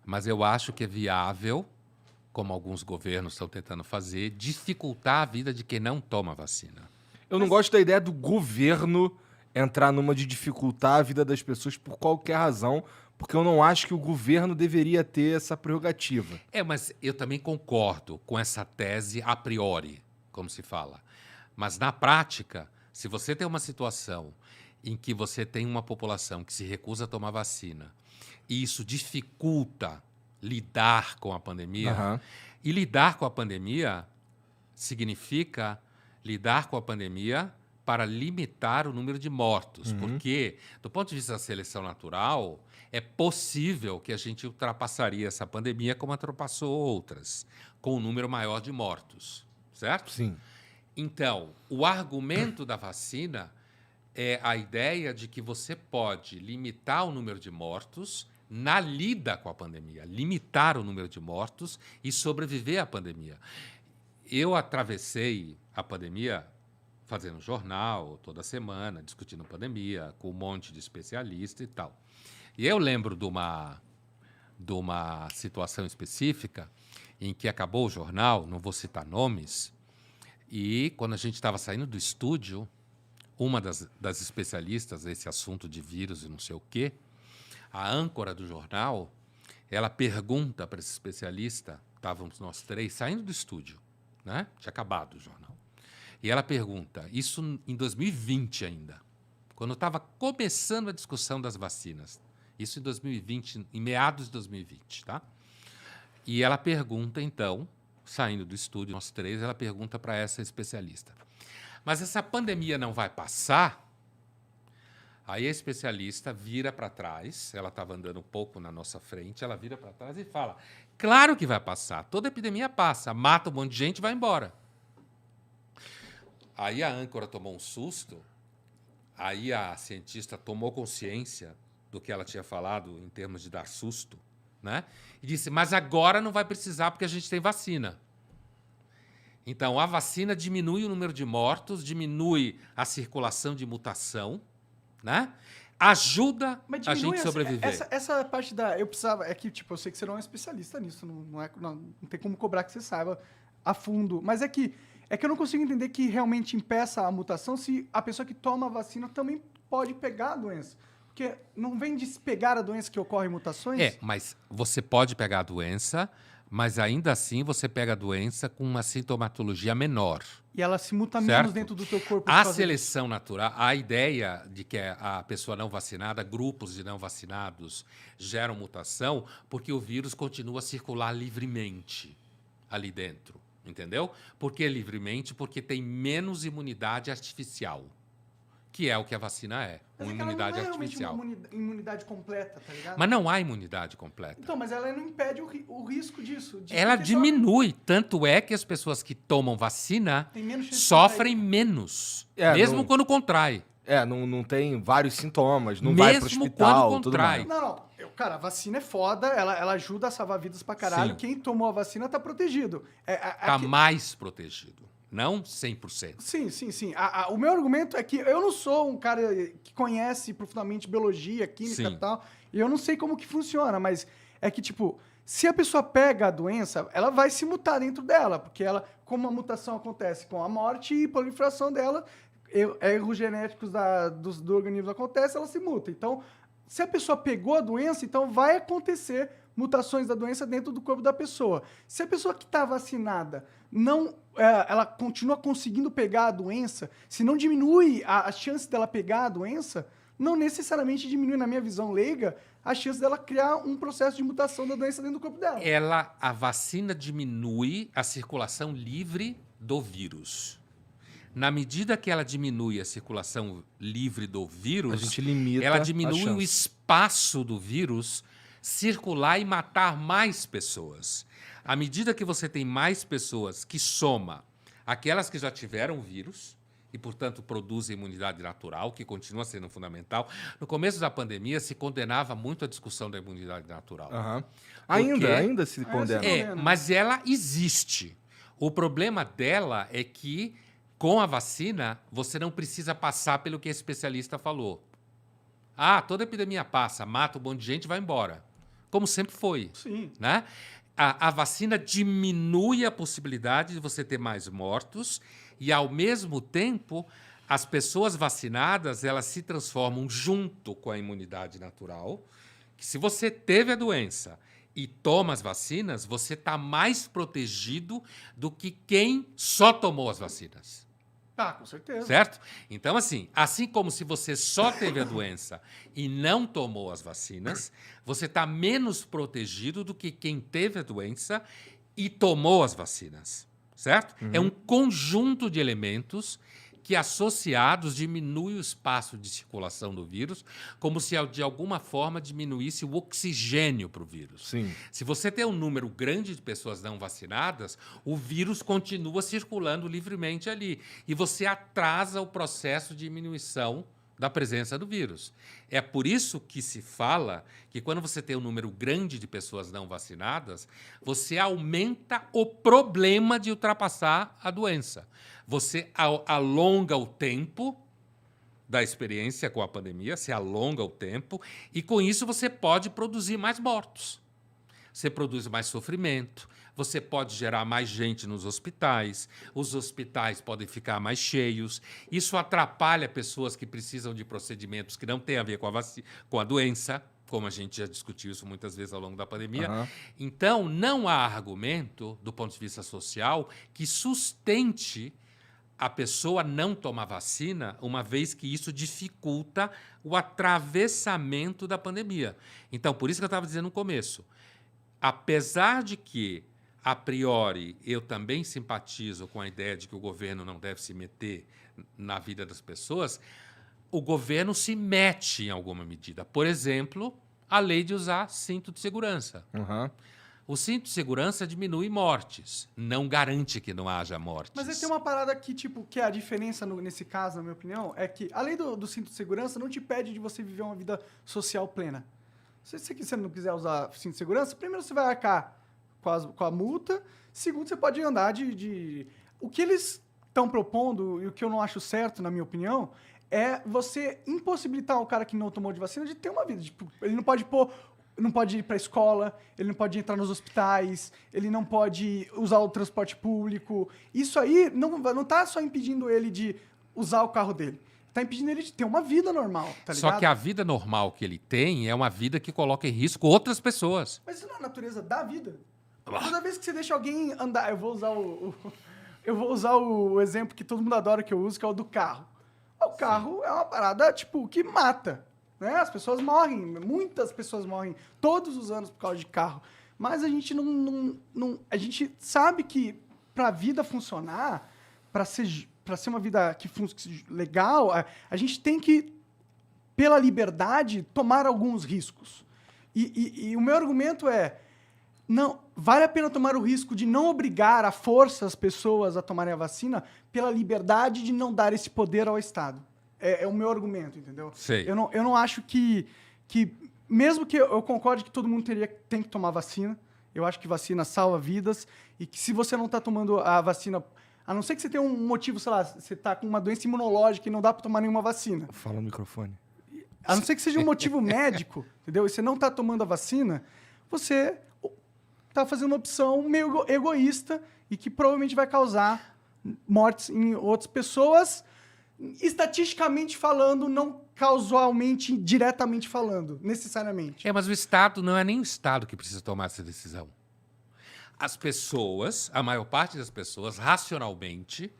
Mas eu acho que é viável, como alguns governos estão tentando fazer, dificultar a vida de quem não toma vacina. Eu não gosto da ideia do governo entrar numa de dificultar a vida das pessoas por qualquer razão, porque eu não acho que o governo deveria ter essa prerrogativa. Mas eu também concordo com essa tese a priori, como se fala. Mas na prática, se você tem uma situação em que você tem uma população que se recusa a tomar vacina e isso dificulta lidar com a pandemia, Aham. e lidar com a pandemia significa lidar com a pandemia para limitar o número de mortos, porque, do ponto de vista da seleção natural, é possível que a gente ultrapassaria essa pandemia como ultrapassou outras, com um número maior de mortos, certo? Sim. Então, o argumento da vacina é a ideia de que você pode limitar o número de mortos na lida com a pandemia, limitar o número de mortos e sobreviver à pandemia. Eu atravessei a pandemia fazendo jornal toda semana, discutindo pandemia, com um monte de especialista e tal. E eu lembro de uma situação específica em que acabou o jornal, não vou citar nomes, e quando a gente estava saindo do estúdio, uma das especialistas nesse assunto de vírus e não sei o quê, a âncora do jornal, ela pergunta para esse especialista, estávamos nós três saindo do estúdio, né? Tinha acabado o jornal. E ela pergunta, isso em 2020 ainda, quando estava começando a discussão das vacinas, isso em 2020, em meados de 2020, tá? E ela pergunta, então, saindo do estúdio, nós três, ela pergunta para essa especialista, mas essa pandemia não vai passar? Aí a especialista vira para trás, ela estava andando um pouco na nossa frente, ela vira para trás e fala, claro que vai passar, toda epidemia passa, mata um monte de gente e vai embora. Aí a âncora tomou um susto, aí a cientista tomou consciência do que ela tinha falado em termos de dar susto, né? E disse, mas agora não vai precisar porque a gente tem vacina. Então, a vacina diminui o número de mortos, diminui a circulação de mutação, né? Ajuda Mas a diminui gente sobreviver. essa parte da. Eu precisava. É que, tipo, eu sei que você não é um especialista nisso. Não tem como cobrar que você saiba a fundo. Mas é que eu não consigo entender que realmente impeça a mutação se a pessoa que toma a vacina também pode pegar a doença. Porque não vem de se pegar a doença que ocorre mutações? Mas você pode pegar a doença, mas ainda assim você pega a doença com uma sintomatologia menor. E ela se muta Certo. menos dentro do teu corpo. por A causa seleção natural, a ideia de que a pessoa não vacinada, grupos de não vacinados geram mutação, porque o vírus continua a circular livremente ali dentro, entendeu? Por que livremente? Porque tem menos imunidade artificial, que é o que a vacina é, Mas uma é que ela imunidade não é realmente artificial. uma imunidade completa, tá ligado? Mas não há imunidade completa. Então, mas ela não impede o risco disso. Ela porque só diminui, tanto é que as pessoas que tomam vacina tem menos chance de sofrem contrair. menos, É, mesmo não- quando contrai. Não tem vários sintomas, não vai pro Mesmo hospital, quando tudo contrai. mais. Não. Cara, a vacina é foda, ela ajuda a salvar vidas pra caralho. Sim. Quem tomou a vacina tá protegido. Está mais protegido, não 100%. Sim. O meu argumento é que eu não sou um cara que conhece profundamente biologia, química Sim. e tal, e eu não sei como que funciona, mas é que, tipo, se a pessoa pega a doença, ela vai se mutar dentro dela, porque ela, como a mutação acontece com a morte e proliferação dela, erros genéticos do organismo acontecem, ela se muta. Então, se a pessoa pegou a doença, então vai acontecer mutações da doença dentro do corpo da pessoa. Se a pessoa que está vacinada ela continua conseguindo pegar a doença, se não diminui a chance dela pegar a doença, não necessariamente diminui, na minha visão leiga, a chance dela criar um processo de mutação da doença dentro do corpo dela. A vacina diminui a circulação livre do vírus. Na medida que ela diminui a circulação livre do vírus, A gente limita ela a diminui o chance. espaço do vírus circular e matar mais pessoas. À medida que você tem mais pessoas que soma aquelas que já tiveram o vírus e, portanto, produzem imunidade natural, que continua sendo fundamental. No começo da pandemia, se condenava muito a discussão da imunidade natural. Aham. Porque- Ainda se Ainda condena. se condena. Mas ela existe. O problema dela é que, com a vacina, você não precisa passar pelo que a especialista falou. Toda epidemia passa, mata um monte de gente e vai embora. como sempre foi. Sim. Né? A vacina diminui a possibilidade de você ter mais mortos e, ao mesmo tempo, as pessoas vacinadas elas se transformam junto com a imunidade natural, que se você teve a doença e toma as vacinas, você está mais protegido do que quem só tomou as vacinas. Ah, com certeza. Certo? Então, assim como se você só teve a doença e não tomou as vacinas, você está menos protegido do que quem teve a doença e tomou as vacinas. Certo? É um conjunto de elementos que, associados, diminui o espaço de circulação do vírus, como se, de alguma forma, diminuísse o oxigênio para o vírus. Sim. Se você tem um número grande de pessoas não vacinadas, o vírus continua circulando livremente ali. E você atrasa o processo de diminuição da presença do vírus. É por isso que se fala que, quando você tem um número grande de pessoas não vacinadas, você aumenta o problema de ultrapassar a doença. Você alonga o tempo da experiência com a pandemia, se alonga o tempo, e com isso você pode produzir mais mortos. Você produz mais sofrimento, você pode gerar mais gente nos hospitais, os hospitais podem ficar mais cheios, isso atrapalha pessoas que precisam de procedimentos que não têm a ver com a doença, como a gente já discutiu isso muitas vezes ao longo da pandemia. Então, não há argumento, do ponto de vista social, que sustente a pessoa não tomar vacina, uma vez que isso dificulta o atravessamento da pandemia. Então, por isso que eu estava dizendo no começo, apesar de que, a priori, eu também simpatizo com a ideia de que o governo não deve se meter na vida das pessoas, o governo se mete em alguma medida. Por exemplo, a lei de usar cinto de segurança. O cinto de segurança diminui mortes, não garante que não haja mortes. Mas aí tem uma parada que, tipo, que é a diferença nesse caso, na minha opinião, é que a lei do cinto de segurança não te impede de você viver uma vida social plena. Se você não quiser usar cinto de segurança, primeiro você vai arcar com a multa, segundo você pode andar de... O que eles estão propondo, e o que eu não acho certo, na minha opinião, é você impossibilitar o cara que não tomou de vacina de ter uma vida. Tipo, ele não pode ir para a escola, ele não pode entrar nos hospitais, ele não pode usar o transporte público. Isso aí não tá só impedindo ele de usar o carro dele. Tá impedindo ele de ter uma vida normal, tá ligado? Só que a vida normal que ele tem é uma vida que coloca em risco outras pessoas. Mas isso não é a natureza da vida. Toda vez que você deixa alguém andar... Eu vou usar o exemplo que todo mundo adora que eu uso, que é o do carro. O carro é uma parada, tipo, que mata. Né? As pessoas morrem, muitas pessoas morrem todos os anos por causa de carro. Mas a gente a gente sabe que para a vida funcionar, para ser uma vida que legal, a gente tem que, pela liberdade, tomar alguns riscos. E o meu argumento é, não vale a pena tomar o risco de não obrigar à força as pessoas a tomarem a vacina pela liberdade de não dar esse poder ao Estado. É o meu argumento, entendeu? Sei. Eu não acho que mesmo que eu concorde que todo mundo tem que tomar vacina, eu acho que vacina salva vidas, e que se você não está tomando a vacina, a não ser que você tenha um motivo, sei lá, você está com uma doença imunológica e não dá para tomar nenhuma vacina. Fala no microfone. A não ser que seja um motivo médico, entendeu? E você não está tomando a vacina, você está fazendo uma opção meio egoísta e que provavelmente vai causar mortes em outras pessoas, estatisticamente falando, não causalmente, diretamente falando, necessariamente. Mas o Estado não é nem o Estado que precisa tomar essa decisão. As pessoas, a maior parte das pessoas, racionalmente,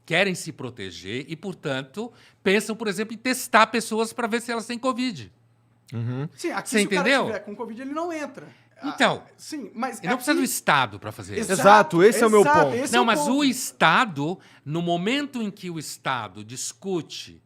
querem se proteger e, portanto, pensam, por exemplo, em testar pessoas para ver se elas têm Covid. Sim, aqui Você se entendeu? o cara tiver com Covid, ele não entra. Então, sim, mas e não precisa do Estado para fazer isso. Exato, esse é o meu ponto. esse é Não, o mas ponto. o Estado, no momento em que o Estado discute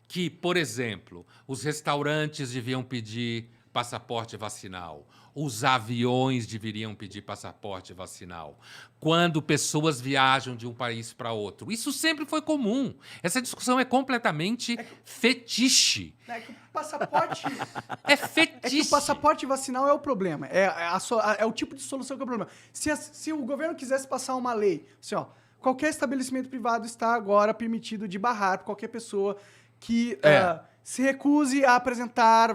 que, por exemplo, os restaurantes deviam pedir passaporte vacinal, os aviões deveriam pedir passaporte vacinal, quando pessoas viajam de um país para outro. Isso sempre foi comum. Essa discussão é completamente fetiche. É que o passaporte... É fetiche. É que o passaporte vacinal é o problema. É o tipo de solução que é o problema. Se o governo quisesse passar uma lei, assim, ó, qualquer estabelecimento privado está agora permitido de barrar para qualquer pessoa que se recuse a apresentar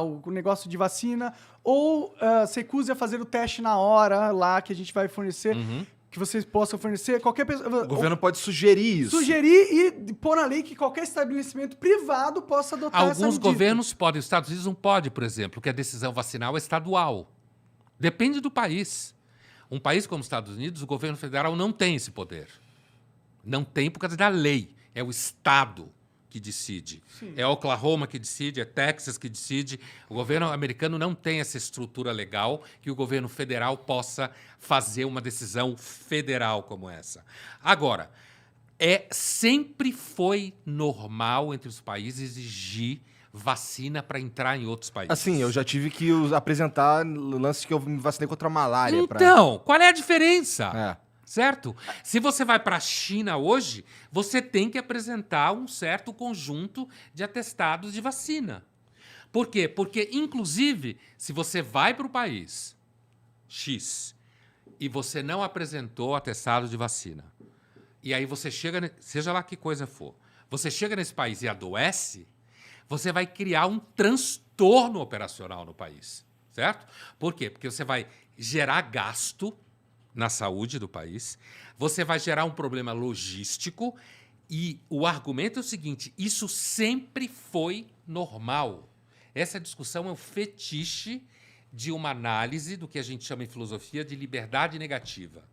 o negócio de vacina ou se recuse a fazer o teste na hora lá que a gente vai fornecer, que vocês possam fornecer. Qualquer pessoa. O governo pode sugerir isso. Sugerir e pôr na lei que qualquer estabelecimento privado possa adotar essa Alguns medida. governos podem, os Estados Unidos não pode, por exemplo, que a decisão vacinal é estadual. Depende do país. Um país como os Estados Unidos, o governo federal não tem esse poder. Não tem por causa da lei. É o Estado que decide. Sim. É Oklahoma que decide, é Texas que decide. O governo americano não tem essa estrutura legal que o governo federal possa fazer uma decisão federal como essa. Agora, sempre foi normal entre os países exigir vacina para entrar em outros países. Assim, eu já tive que apresentar lances que eu me vacinei contra a malária. Então, qual é a diferença? É. Certo? Se você vai para a China hoje, você tem que apresentar um certo conjunto de atestados de vacina. Por quê? Porque, inclusive, se você vai para o país X e você não apresentou atestado de vacina, e aí você chega, seja lá que coisa for, você chega nesse país e adoece, você vai criar um transtorno operacional no país, certo? Por quê? Porque você vai gerar gasto na saúde do país, você vai gerar um problema logístico e o argumento é o seguinte, isso sempre foi normal. Essa discussão é um fetiche de uma análise do que a gente chama em filosofia de liberdade negativa,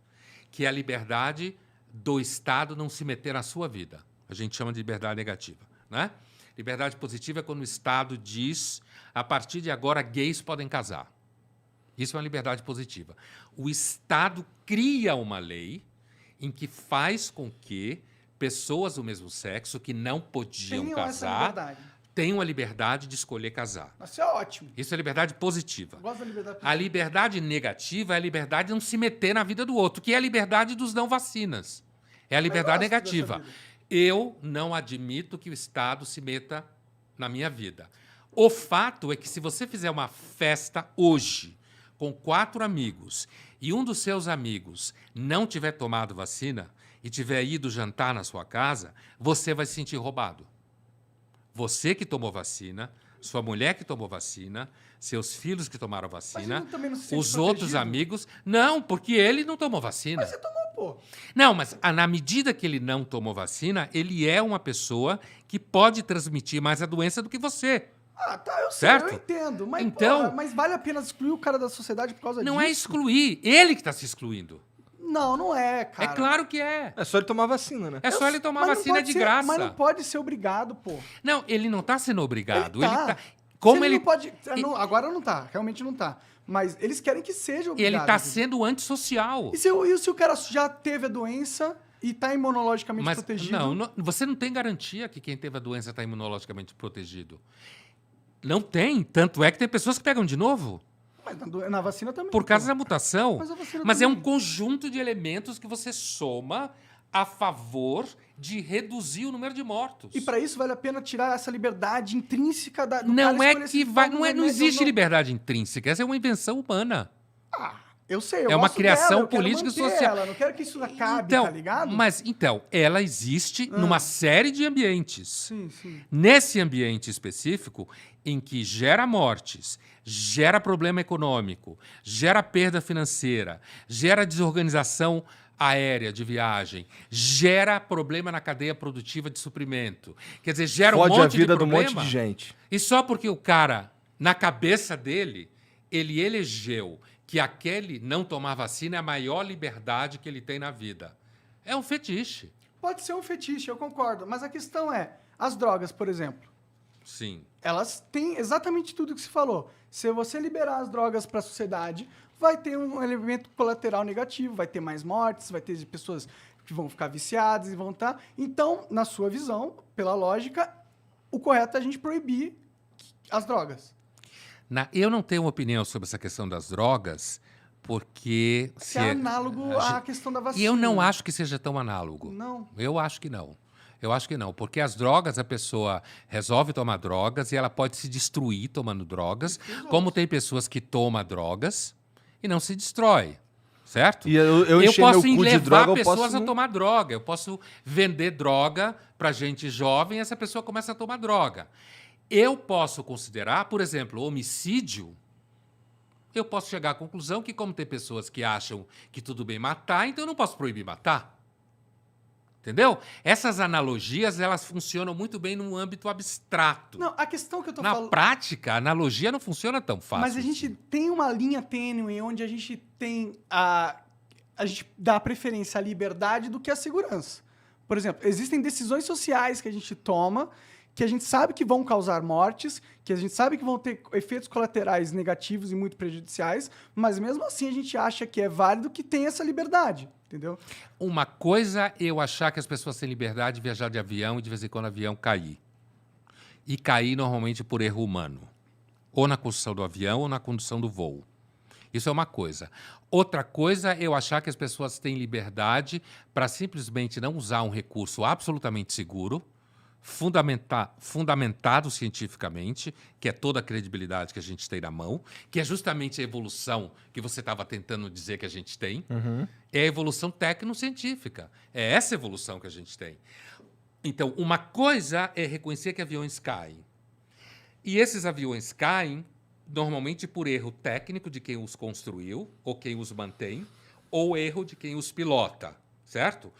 que é a liberdade do Estado não se meter na sua vida. A gente chama de liberdade negativa, né? Liberdade positiva é quando o Estado diz, a partir de agora, gays podem casar. Isso é uma liberdade positiva. O Estado cria uma lei em que faz com que pessoas do mesmo sexo que não podiam Tenham essa casar liberdade. tenham a liberdade de escolher casar. Isso é ótimo. Isso é liberdade positiva. Eu gosto da liberdade A positiva. liberdade negativa é a liberdade de não se meter na vida do outro, que é a liberdade dos não vacinas. É a liberdade gosto dessa negativa. vida. Eu não admito que o Estado se meta na minha vida. O fato é que se você fizer uma festa hoje com 4 amigos e um dos seus amigos não tiver tomado vacina e tiver ido jantar na sua casa, você vai se sentir roubado. Você que tomou vacina, sua mulher que tomou vacina, seus filhos que tomaram vacina, ele também não se sente os outros protegido? amigos... Não, porque ele não tomou vacina. Mas você tomou, pô. Não, mas na medida que ele não tomou vacina, ele é uma pessoa que pode transmitir mais a doença do que você. Ah, tá, eu sei, Certo? eu entendo. Mas, Então- porra, mas vale a pena excluir o cara da sociedade por causa disso? Não é excluir, ele que está se excluindo. Não, não é, cara. É claro que é. É só ele tomar vacina, né? É só ele tomar Mas não vacina pode de ser- graça. Mas não pode ser obrigado, pô. Não, ele não está sendo obrigado. Ele tá. Como Se ele... não pode... agora não tá, realmente não tá. Mas eles querem que seja Ele obrigado. está entendeu? sendo antissocial. E se o cara já teve a doença e tá imunologicamente Mas protegido? você não tem garantia que quem teve a doença está imunologicamente protegido. Não tem. Tanto é que tem pessoas que pegam de novo Mas na vacina também. por causa pô. da mutação. Mas a vacina Mas é um também. conjunto de elementos que você soma a favor de reduzir o número de mortos. E pra isso vale a pena tirar essa liberdade intrínseca do Não cara é escolher que se vai, toma não, um não remédio existe ou não. liberdade intrínseca. Essa é uma invenção humana. Ah, eu sei, eu É uma gosto criação dela, eu quero política e manter social. Ela, não quero que isso acabe, Então, tá ligado? ela existe numa série de ambientes. Sim, sim. Nesse ambiente específico, em que gera mortes, gera problema econômico, gera perda financeira, gera desorganização aérea de viagem, gera problema na cadeia produtiva de suprimento. Quer dizer, gera um Fode monte a vida de de um problema. monte de gente. E só porque o cara, na cabeça dele, ele elegeu que aquele não tomar vacina é a maior liberdade que ele tem na vida. É um fetiche. Pode ser um fetiche, eu concordo. Mas a questão é, as drogas, por exemplo, Sim. elas têm exatamente tudo que você falou. Se você liberar as drogas para a sociedade, vai ter um elemento colateral negativo, vai ter mais mortes, vai ter pessoas que vão ficar viciadas e vão estar... Então, na sua visão, pela lógica, o correto é a gente proibir as drogas. Eu não tenho opinião sobre essa questão das drogas, porque... Se é análogo à questão da vacina. E eu não acho que seja tão análogo. Não. Eu acho que não. Eu acho que não, porque as drogas, a pessoa resolve tomar drogas e ela pode se destruir tomando drogas, como tem pessoas que tomam drogas e não se destrói, certo? E eu encher posso meu cu de levar droga, eu pessoas posso a não- tomar droga. Eu posso vender droga para gente jovem e essa pessoa começa a tomar droga. Eu posso considerar, por exemplo, homicídio. Eu posso chegar à conclusão que, como tem pessoas que acham que tudo bem matar, então eu não posso proibir matar. Entendeu? Essas analogias, elas funcionam muito bem num âmbito abstrato. Não, a questão que eu tô Na falando... prática, a analogia não funciona tão fácil. Mas a gente assim. tem uma linha tênue onde a gente tem a gente dá preferência à liberdade do que à segurança. Por exemplo, existem decisões sociais que a gente toma que a gente sabe que vão causar mortes, que a gente sabe que vão ter efeitos colaterais negativos e muito prejudiciais, mas mesmo assim a gente acha que é válido que tem essa liberdade, entendeu? Uma coisa é eu achar que as pessoas têm liberdade de viajar de avião e de vez em quando o avião cair. E cair normalmente por erro humano. Ou na construção do avião ou na condução do voo. Isso é uma coisa. Outra coisa é eu achar que as pessoas têm liberdade para simplesmente não usar um recurso absolutamente seguro, fundamentado cientificamente, que é toda a credibilidade que a gente tem na mão, que é justamente a evolução que você estava tentando dizer que a gente tem, é a evolução tecnocientífica. É essa evolução que a gente tem. Então, uma coisa é reconhecer que aviões caem. E esses aviões caem normalmente por erro técnico de quem os construiu, ou quem os mantém, ou erro de quem os pilota, certo?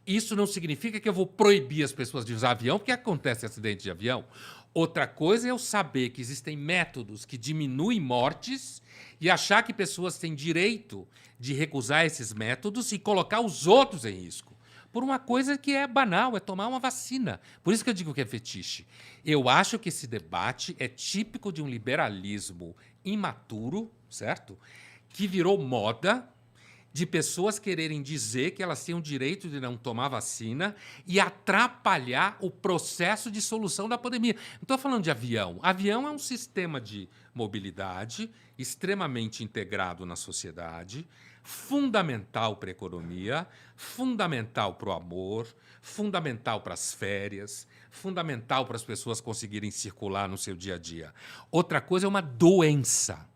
Isso não significa que eu vou proibir as pessoas de usar avião, porque acontece acidente de avião. Outra coisa é eu saber que existem métodos que diminuem mortes e achar que pessoas têm direito de recusar esses métodos e colocar os outros em risco. Por uma coisa que é banal, é tomar uma vacina. Por isso que eu digo que é fetiche. Eu acho que esse debate é típico de um liberalismo imaturo, certo? Que virou moda de pessoas quererem dizer que elas têm o direito de não tomar vacina e atrapalhar o processo de solução da pandemia. Não estou falando de avião. Avião é um sistema de mobilidade extremamente integrado na sociedade, fundamental para a economia, fundamental para o amor, fundamental para as férias, fundamental para as pessoas conseguirem circular no seu dia a dia. Outra coisa é uma doença,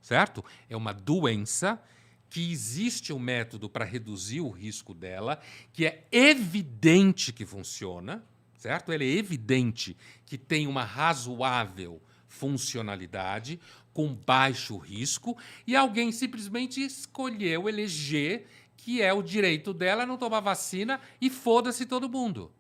certo? É uma doença que existe um método para reduzir o risco dela, que é evidente que funciona, certo? Ele é evidente que tem uma razoável funcionalidade, com baixo risco, e alguém simplesmente escolheu eleger que é o direito dela não tomar vacina e foda-se todo mundo.